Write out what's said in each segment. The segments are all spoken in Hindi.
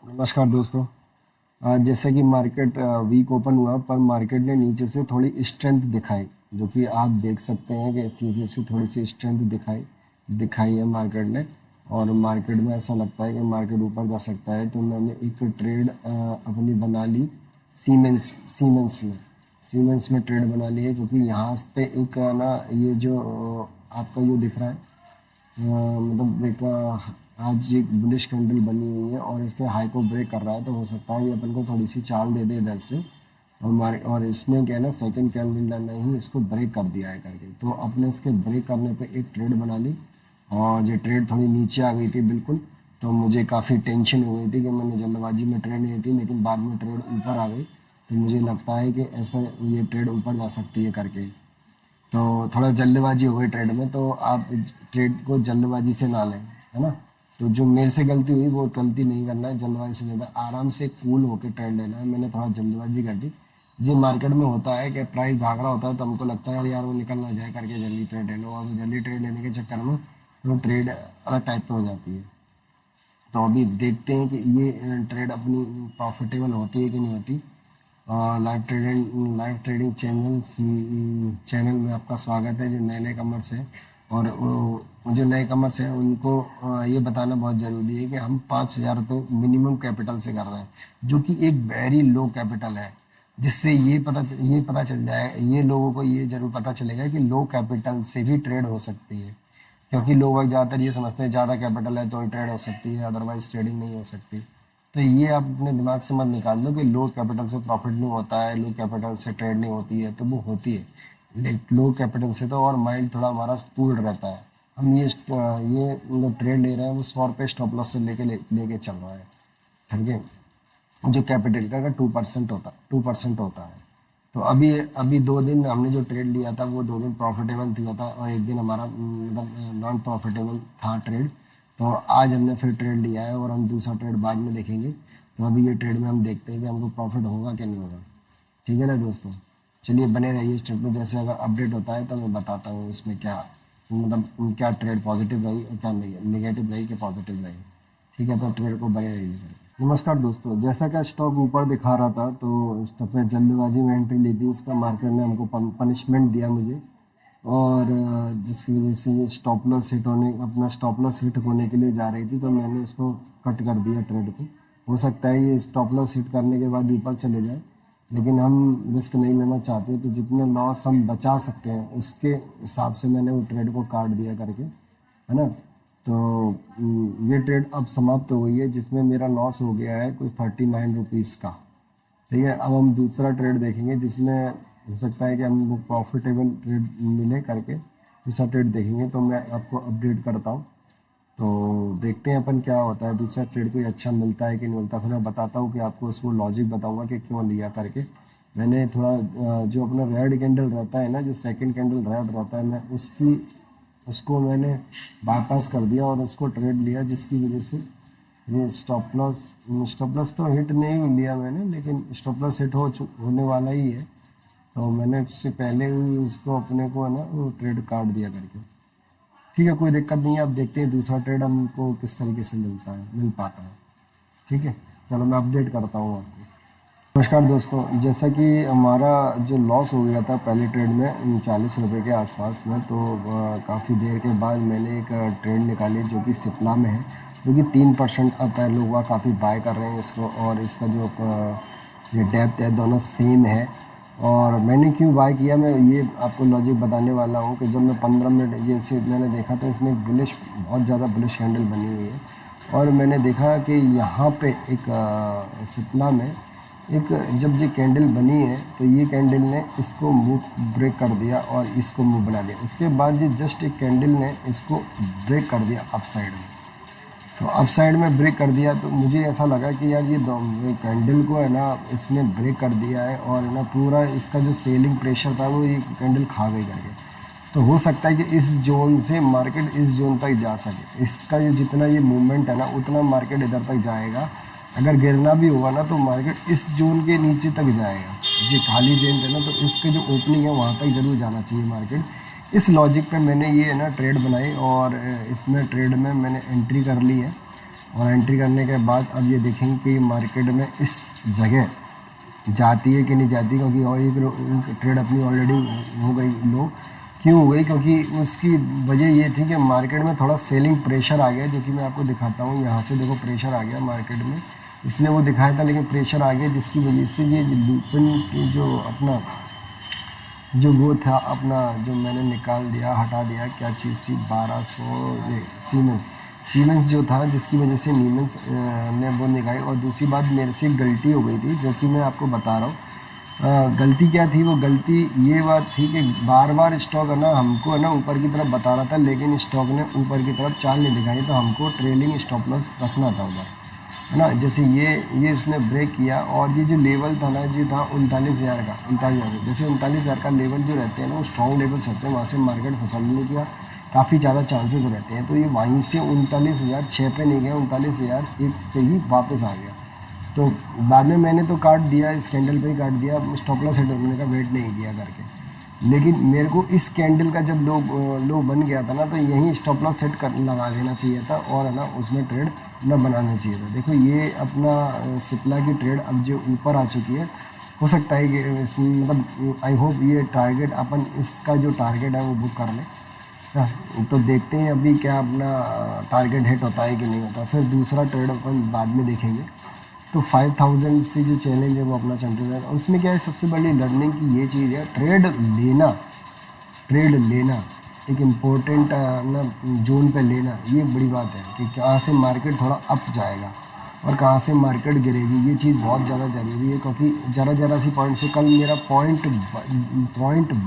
नमस्कार दोस्तों। आज जैसा कि मार्केट वीक ओपन हुआ पर मार्केट ने नीचे से थोड़ी स्ट्रेंथ दिखाई, जो कि आप देख सकते हैं कि नीचे से थोड़ी सी स्ट्रेंथ दिखाई दिखाई है मार्केट ने। और मार्केट में ऐसा लगता है कि मार्केट ऊपर जा सकता है, तो मैंने एक ट्रेड अपनी बना ली सीमेंस में ट्रेड बना ली है, क्योंकि यहाँ पे एक ना ये जो आपका जो दिख रहा है मतलब एक आज एक बुलिश कैंडल बनी हुई है और इसके हाई को ब्रेक कर रहा है, तो हो सकता है ये अपन को थोड़ी सी चाल दे दे इधर से। और इसने क्या है ना सेकंड कैंडल ने ही इसको ब्रेक कर दिया है करके, तो अपने इसके ब्रेक करने पे एक ट्रेड बना ली। और ये ट्रेड थोड़ी नीचे आ गई थी बिल्कुल, तो मुझे काफ़ी टेंशन हो गई थी कि मैंने जल्दबाजी में ट्रेड नहीं थी, लेकिन बाद में ट्रेड ऊपर आ गई। तो मुझे लगता है कि ऐसा ये ट्रेड ऊपर जा सकती है करके। तो थोड़ा जल्दबाजी हो गई ट्रेड में, तो आप ट्रेड को जल्दबाजी से ना लें, है ना। तो जो मेरे से गलती हुई वो गलती नहीं करना है, जल्दबाजी से लेना है, आराम से कूल होकर ट्रेड लेना है। मैंने थोड़ा जल्दबाजी कर दी। जी मार्केट में होता है कि प्राइस भाग रहा होता है, तो हमको लगता है यार यार वो निकल ना जाए करके जल्दी ट्रेड ले लो, और जल्दी ट्रेड लेने के चक्कर में वो ट्रेड अलग टाइप पे हो जाती है। तो अभी देखते हैं कि ये ट्रेड अपनी प्रॉफिटेबल होती है कि नहीं होती। लाइव ट्रेडिंग चैनल में आपका स्वागत है, जो नए नए कमर्स हैं। और जो नए कमर्स हैं उनको ये बताना बहुत ज़रूरी है कि हम 5,000 रुपये मिनिमम कैपिटल से कर रहे हैं, जो कि एक वेरी लो कैपिटल है। जिससे ये पता चल जाए, ये लोगों को ये जरूर पता चलेगा कि लो कैपिटल से भी ट्रेड हो सकती है। क्योंकि लोग ज़्यादातर ये समझते हैं ज़्यादा कैपिटल है तो ही ट्रेड हो सकती है, अदरवाइज ट्रेडिंग नहीं हो सकती। तो ये आप अपने दिमाग से मत निकाल दो कि लो कैपिटल से प्रॉफिट नहीं होता है, लो कैपिटल से ट्रेड नहीं होती है, तो वो होती है। लो कैपिटल से तो और माइंड थोड़ा हमारा कूल रहता है। हम ये मतलब ट्रेड ले रहे हैं वो 100 रुपये स्टॉप लॉस से लेके चल रहा है, ठीक है। जो कैपिटल का 2% होता है। तो अभी 2 दिन हमने जो ट्रेड लिया था वो 2 दिन प्रॉफिटेबल हुआ था, और एक दिन हमारा मतलब नॉन प्रॉफिटेबल था ट्रेड। तो आज हमने फिर ट्रेड लिया है और हम दूसरा ट्रेड बाद में देखेंगे। तो अभी ये ट्रेड में हम देखते हैं कि हमको प्रॉफिट होगा क्या नहीं होगा, ठीक है ना दोस्तों। चलिए बने रहिए इस ट्रेड में, जैसे अगर अपडेट होता है तो मैं बताता हूँ इसमें क्या मतलब क्या ट्रेड पॉजिटिव रही और क्या नेगेटिव रही कि पॉजिटिव रही, ठीक है। तो ट्रेड को बने रहिए। नमस्कार दोस्तों, जैसा कि स्टॉक ऊपर दिखा रहा था तो स्टॉक में जल्दबाजी में एंट्री ली थी, उसका मार्केट ने हमको पनिशमेंट दिया मुझे। और जिस वजह से ये स्टॉप लॉस हिट होने के लिए जा रही थी, तो मैंने उसको कट कर दिया ट्रेड को। हो सकता है ये स्टॉप लॉस हिट करने के बाद ऊपर चले जाए, लेकिन हम रिस्क नहीं लेना चाहते, तो जितने लॉस हम बचा सकते हैं उसके हिसाब से मैंने वो ट्रेड को काट दिया करके, है ना। तो ये ट्रेड अब समाप्त हो गई है, जिसमें मेरा लॉस हो गया है कुछ 39 रुपीज़ का, ठीक है। अब हम दूसरा ट्रेड देखेंगे जिसमें हो सकता है कि हमको प्रॉफिटेबल ट्रेड मिले करके, दूसरा ट्रेड देखेंगे। तो मैं आपको अपडेट करता हूँ, तो देखते हैं अपन क्या होता है, दूसरा ट्रेड कोई अच्छा मिलता है कि नहीं मिलता। फिर मैं बताता हूँ कि आपको उसको लॉजिक बताऊँगा कि क्यों लिया करके। मैंने थोड़ा जो अपना रेड कैंडल रहता है ना, जो सेकंड कैंडल रेड रहता है, मैं उसको मैंने बाईपास कर दिया और उसको ट्रेड लिया, जिसकी वजह से ये स्टॉप लॉस तो हिट नहीं लिया मैंने, लेकिन स्टॉप लॉस हिट होने वाला ही है। तो मैंने उससे पहले ही उसको अपने को है ना वो ट्रेड काट दिया करके, ठीक है। कोई दिक्कत नहीं है। अब देखते हैं दूसरा ट्रेड हमको किस तरीके से मिल पाता है, ठीक है। चलो मैं अपडेट करता हूँ आपको। नमस्कार दोस्तों, जैसा कि हमारा जो लॉस हो गया था पहले ट्रेड में 40 रुपये के आसपास में, तो काफ़ी देर के बाद मैंने एक ट्रेड निकाली जो कि सिप्ला में है, जो कि 3% अप है। लोग वहाँ काफ़ी बाय कर रहे हैं इसको, और इसका जो ये डेप्थ है दोनों सेम है। और मैंने क्यों बाय किया, मैं ये आपको लॉजिक बताने वाला हूँ कि जब मैं 15 मिनट जैसे मैंने देखा तो इसमें बहुत ज़्यादा बुलिश कैंडल बनी हुई है। और मैंने देखा कि यहाँ पे एक सिप्ला में एक जब ये कैंडल बनी है, तो ये कैंडल ने इसको मूव ब्रेक कर दिया और इसको मूव बना दिया। उसके बाद ये जस्ट एक कैंडल ने इसको ब्रेक कर दिया अप साइड में। तो अप साइड में ब्रेक कर दिया, तो मुझे ऐसा लगा कि यार ये कैंडल को है ना इसने ब्रेक कर दिया है, और है ना पूरा इसका जो सेलिंग प्रेशर था वो ये कैंडल खा गई करके। तो हो सकता है कि इस जोन से मार्केट इस जोन तक जा सके, इसका जो जितना ये मूवमेंट है ना उतना मार्केट इधर तक जाएगा। अगर गिरना भी होगा ना तो मार्केट इस जोन के नीचे तक जाएगा, ये खाली जोन है ना, तो इसके जो ओपनिंग है वहाँ तक ज़रूर जाना चाहिए मार्केट। इस लॉजिक पे मैंने ये है ना ट्रेड बनाई, और इसमें ट्रेड में मैंने एंट्री कर ली है। और एंट्री करने के बाद अब ये देखेंगे कि मार्केट में इस जगह जाती है कि नहीं जाती, क्योंकि और एक ट्रेड अपनी ऑलरेडी हो गई लो। क्यों हो गई? क्योंकि उसकी वजह ये थी कि मार्केट में थोड़ा सेलिंग प्रेशर आ गया, जो कि मैं आपको दिखाता हूँ। यहाँ से देखो प्रेशर आ गया मार्केट में, इसने वो दिखाया था लेकिन प्रेशर आ गया, जिसकी वजह से ये लूपिन की जो अपना जो वो था अपना जो मैंने निकाल दिया, हटा दिया, क्या चीज़ थी 1200, ये सीमेंस जो था, जिसकी वजह से नीमेंस ने वो निकाली। और दूसरी बात मेरे से एक गलती हो गई थी जो कि मैं आपको बता रहा हूँ। गलती क्या थी? वो गलती ये बात थी कि बार बार स्टॉक है ना हमको है ना ऊपर की तरफ बता रहा था, लेकिन स्टॉक ने ऊपर की तरफ चाल नहीं दिखाई, तो हमको ट्रेलिंग स्टॉप लॉस रखना था उधर, है ना। जैसे ये इसने ब्रेक किया और ये जो लेवल था ना जो था 39,000 का, 39,000 जैसे 39,000 का लेवल जो रहते हैं ना वो स्ट्रॉन्ग लेवल्स रहते हैं, वहाँ से मार्केट फिसलने का काफ़ी ज़्यादा चांसेस रहते हैं। तो ये वहीं से 39,006 पे नहीं गया, 39,001 से ही वापस आ गया। तो बाद में मैंने तो काट दिया, इस कैंडल पे ही काट दिया, स्टॉप लॉस हिट होने का वेट नहीं किया करके। लेकिन मेरे को इस कैंडल का जब लो बन गया था ना, तो यहीं स्टॉप लॉस सेट कर लगा देना चाहिए था और है ना उसमें ट्रेड ना बनाना चाहिए था। देखो ये अपना सिप्ला की ट्रेड अब जो ऊपर आ चुकी है, हो सकता है कि इसमें मतलब आई होप ये टारगेट अपन इसका जो टारगेट है वो बुक कर लें। हाँ, तो देखते हैं अभी क्या अपना टारगेट हिट होता है कि नहीं होता, फिर दूसरा ट्रेड अपन बाद में देखेंगे। तो 5000 से जो चैलेंज है वो अपना चलते रहता है। उसमें क्या है, सबसे बड़ी लर्निंग की ये चीज़ है, ट्रेड लेना एक इम्पोर्टेंट ना जोन पे लेना, ये एक बड़ी बात है कि कहाँ से मार्केट थोड़ा अप जाएगा और कहाँ से मार्केट गिरेगी, ये चीज़ बहुत ज़्यादा ज़रूरी है। क्योंकि ज़रा सी पॉइंट से कल मेरा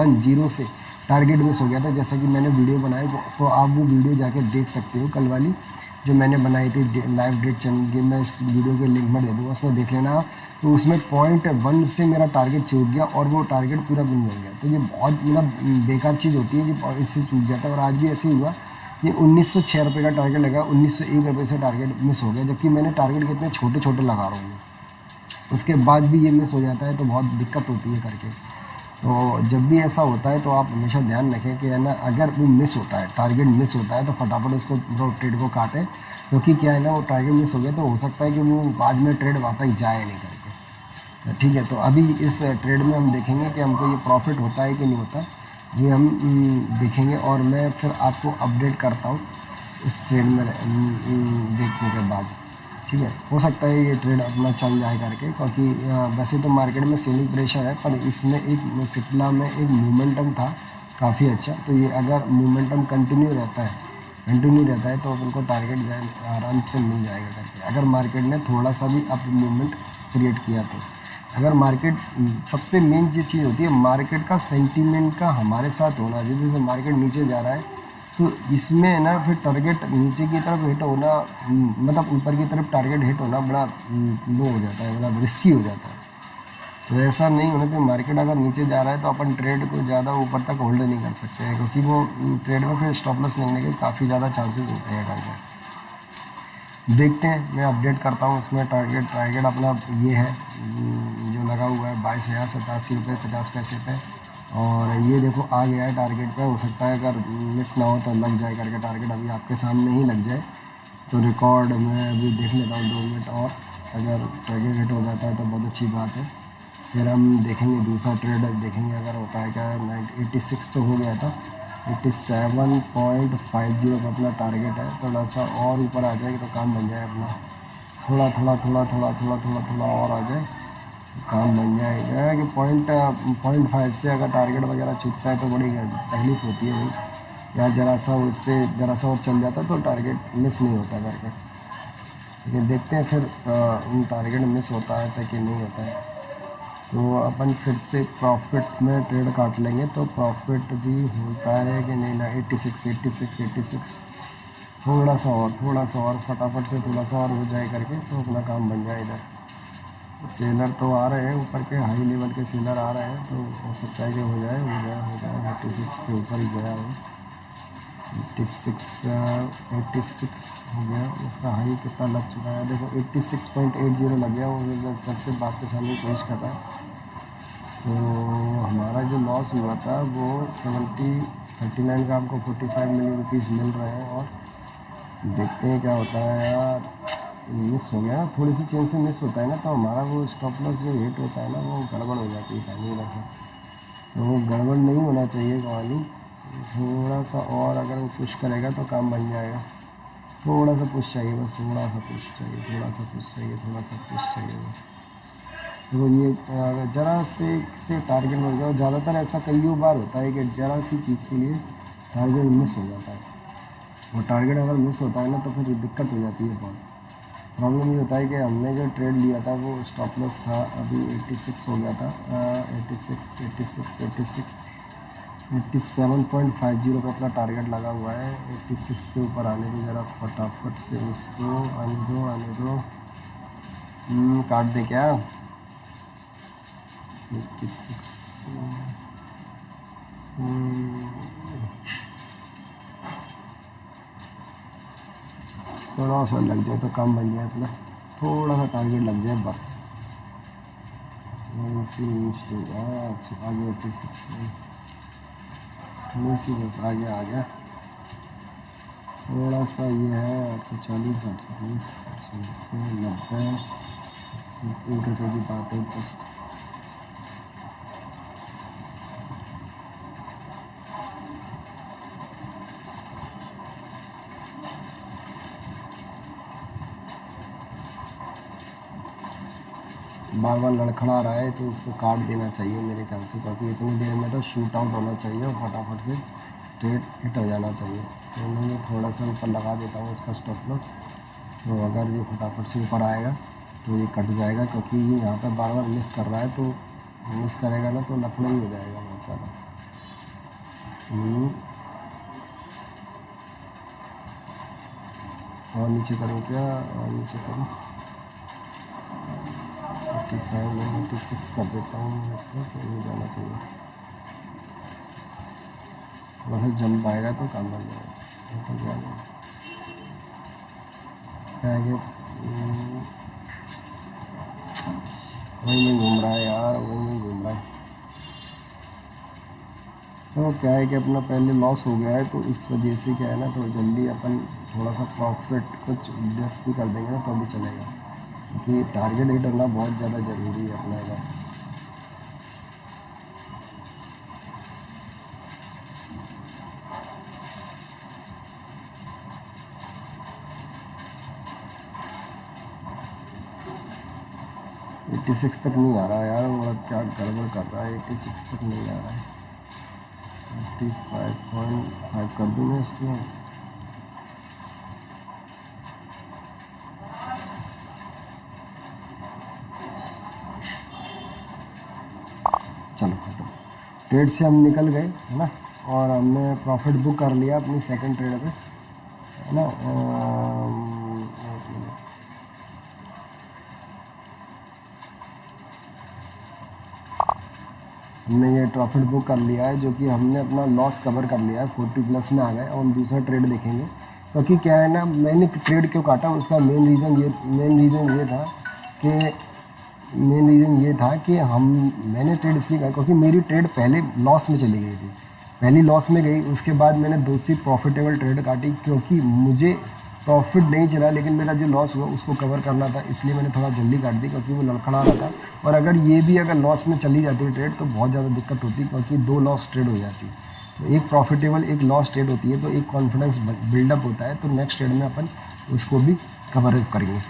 .10 से टारगेट मिस हो गया था, जैसा कि मैंने वीडियो बनाई, तो आप वो वीडियो जाके देख सकते हो कल वाली जो मैंने बनाई थी लाइव डेट चैनल की, मैं इस वीडियो के लिंक में दे दूँगा, उसमें देख लेना आप। तो उसमें .1 से मेरा टारगेट छूट गया और वो टारगेट पूरा बन गया। तो ये बहुत मतलब बेकार चीज़ होती है जो इससे छूट जाता है। और आज भी ऐसे ही हुआ, ये 1906 रुपये का टारगेट लगा, 1901 रुपये से टारगेट मिस हो गया, जबकि मैंने टारगेट कितने छोटे छोटे लगा रहा हूँ। उसके बाद भी ये मिस हो जाता है तो बहुत दिक्कत होती है करके। तो जब भी ऐसा होता है तो आप हमेशा ध्यान रखें कि है ना, अगर वो मिस होता है, टारगेट मिस होता है, तो फटाफट उसको ट्रेड को काटें। क्योंकि क्या है ना, वो टारगेट मिस हो गया तो हो सकता है कि वो बाद में ट्रेड वहाँ तक जाए नहीं करके। तो ठीक है, तो अभी इस ट्रेड में हम देखेंगे कि हमको ये प्रॉफिट होता है कि नहीं होता, ये हम देखेंगे। और मैं फिर आपको अपडेट करता हूँ इस ट्रेड में देखने के बाद। ठीक है, हो सकता है ये ट्रेड अपना चल जाए करके, क्योंकि वैसे तो मार्केट में सेलिंग प्रेशर है, पर इसमें एक सिप्ला में एक मोमेंटम था काफ़ी अच्छा। तो ये अगर मोमेंटम कंटिन्यू रहता है तो अपन को टारगेट आराम से मिल जाएगा करके, अगर मार्केट ने थोड़ा सा भी अप मूवमेंट क्रिएट किया तो। अगर मार्केट, सबसे मेन जो चीज़ होती है मार्केट का सेंटीमेंट का हमारे साथ होना, जैसे मार्केट नीचे जा रहा है तो इसमें है ना फिर टारगेट नीचे की तरफ हिट होना, मतलब ऊपर की तरफ टारगेट हिट होना बड़ा लो हो जाता है, मतलब रिस्की हो जाता है। तो ऐसा नहीं होना चाहिए। मार्केट अगर नीचे जा रहा है तो अपन ट्रेड को ज़्यादा ऊपर तक होल्ड नहीं कर सकते हैं, क्योंकि वो ट्रेड में फिर स्टॉप लॉस लगने के काफ़ी ज़्यादा चांसेस होते हैं करके। देखते हैं, मैं अपडेट करता हूँ उसमें। टारगेट अपना ये है जो लगा हुआ है 22,087.50 पे, और ये देखो आ गया है टारगेट पे। हो सकता है अगर मिस ना हो तो लग जाए करके टारगेट, अभी आपके सामने ही लग जाए। तो रिकॉर्ड में अभी देख लेता हूँ 2 मिनट और, अगर टारगेट हिट हो जाता है तो बहुत अच्छी बात है। फिर हम देखेंगे दूसरा ट्रेड देखेंगे अगर होता है क्या। 86 तो हो गया था, 87.50 का अपना टारगेट है। थोड़ा सा और ऊपर आ जाएगी तो काम बन जाए अपना, थोड़ा और आ जाए काम बन जाएगा। कि .5 से अगर टारगेट वगैरह चुकता है तो बड़ी तकलीफ़ होती है भाई, या ज़रा सा और चल जाता तो टारगेट मिस नहीं होता करके। लेकिन देखते हैं फिर टारगेट मिस होता है कि नहीं होता है। तो अपन फिर से प्रॉफिट में ट्रेड काट लेंगे, तो प्रॉफिट भी होता है कि नहीं ना। 86 थोड़ा सा और फटाफट से थोड़ा सा और हो जाए करके तो अपना काम बन जाए। इधर सेलर तो आ रहे हैं, ऊपर के हाई लेवल के सेलर आ रहे हैं, तो हो सकता है कि हो जाए। 86 के ऊपर ही गया है, 86 हो गया। इसका हाई कितना लग चुका है देखो, 86.80 लग गया। वो फिर से वापस आने की कोशिश कर रहा है। तो हमारा जो लॉस हुआ था वो 39 का हमको 45 मिलियन रुपीज़ मिल रहे हैं, और देखते हैं क्या होता है यार। मिस हो गया ना, थोड़ी सी चेन से मिस होता है ना, तो हमारा वो स्टॉप लॉस जो हिट होता है ना, वो गड़बड़ हो जाती है फाइनल में। तो वो गड़बड़ नहीं होना चाहिए कहानी। थोड़ा सा और अगर वो पुश करेगा तो काम बन जाएगा। थोड़ा सा पुश चाहिए बस, थोड़ा सा पुश चाहिए, थोड़ा सा पुश चाहिए, थोड़ा सा पुश चाहिए बस। तो ये अगर ज़रा से टारगेट मिल गया, और ज़्यादातर ऐसा कई बार होता है कि ज़रा सी चीज़ के लिए टारगेट मिस हो जाता है। और टारगेट अगर मिस होता है ना तो फिर दिक्कत हो जाती है बहुत। प्रॉब्लम ये होता है कि हमने जो ट्रेड लिया था वो स्टॉप लॉस था, अभी 86 हो गया था, 86 86 86 87.50 पे अपना टारगेट लगा हुआ है। 86 के ऊपर आने दो ज़रा फटाफट से, उसको आने दो आने दो। काट दे क्या 86? थोड़ा सा लग जाए तो काम बन जाए अपना, थोड़ा सा टारगेट लग जाए बस। आगे 86 थोड़ी सी बस, आगे आ गया थोड़ा सा। ये है 840 830 890 1 रुपये की बात है जस्ट। बार बार लड़खड़ा रहा है तो इसको काट देना चाहिए मेरे ख्याल से, क्योंकि इतनी देर में तो शूट आउट होना चाहिए और फटाफट से ट्रेड हिट हो जाना चाहिए। तो मैं थोड़ा सा ऊपर लगा देता हूँ इसका स्टॉप लॉस। तो अगर ये फटाफट से ऊपर आएगा तो ये कट जाएगा, क्योंकि ये यहाँ पर बार बार मिस कर रहा है, तो मिस करेगा ना तो लफड़ा ही हो जाएगा बहुत ज़्यादा। और नीचे करूँ क्या, और नीचे करूँ 45 86 कर देता हूँ मैं इसको, तो ये जाना चाहिए। थोड़ा सा जंप आएगा तो काम बन जाएगा, तो क्या है कि वही नहीं घूम रहा है यार, वही नहीं घूम रहा है। तो क्या है कि अपना पहले लॉस हो गया है, तो इस वजह से क्या है ना, तो जल्दी अपन थोड़ा सा प्रॉफिट कुछ डिडक्ट भी कर देंगे ना तो भी चलेगा, क्योंकि टारगेट हिट होना बहुत ज़्यादा ज़रूरी है अपना इधर। एट्टी सिक्स तक नहीं आ रहा है यार, वो क्या गड़बड़ कर रहा है, 86 तक नहीं आ रहा है। 85.5 कर दूँ मैं इसको। चलो ट्रेड से हम निकल गए है ना, और हमने प्रॉफिट बुक कर लिया अपनी सेकंड ट्रेड पे, है ना। हमने ये प्रॉफिट बुक कर लिया है, जो कि हमने अपना लॉस कवर कर लिया है, 40 प्लस में आ गए। और हम दूसरा ट्रेड देखेंगे, क्योंकि क्या है ना, मैंने ट्रेड क्यों काटा उसका मेन रीज़न ये था कि मैंने ट्रेड इसलिए किया क्योंकि मेरी ट्रेड पहले लॉस में चली गई थी, पहली लॉस में गई। उसके बाद मैंने दूसरी प्रॉफिटेबल ट्रेड काटी, क्योंकि मुझे प्रॉफिट नहीं चला लेकिन मेरा जो लॉस हुआ उसको कवर करना था, इसलिए मैंने थोड़ा जल्दी काट दी, क्योंकि वो लड़खड़ा रहा था। और अगर ये भी अगर लॉस में चली जाती ट्रेड तो बहुत ज़्यादा दिक्कत होती, क्योंकि 2 लॉस ट्रेड हो जाती। तो एक प्रॉफिटेबल एक लॉस ट्रेड होती है, तो एक कॉन्फिडेंस बिल्डअप होता है, तो नेक्स्ट ट्रेड में अपन उसको भी कवर करेंगे।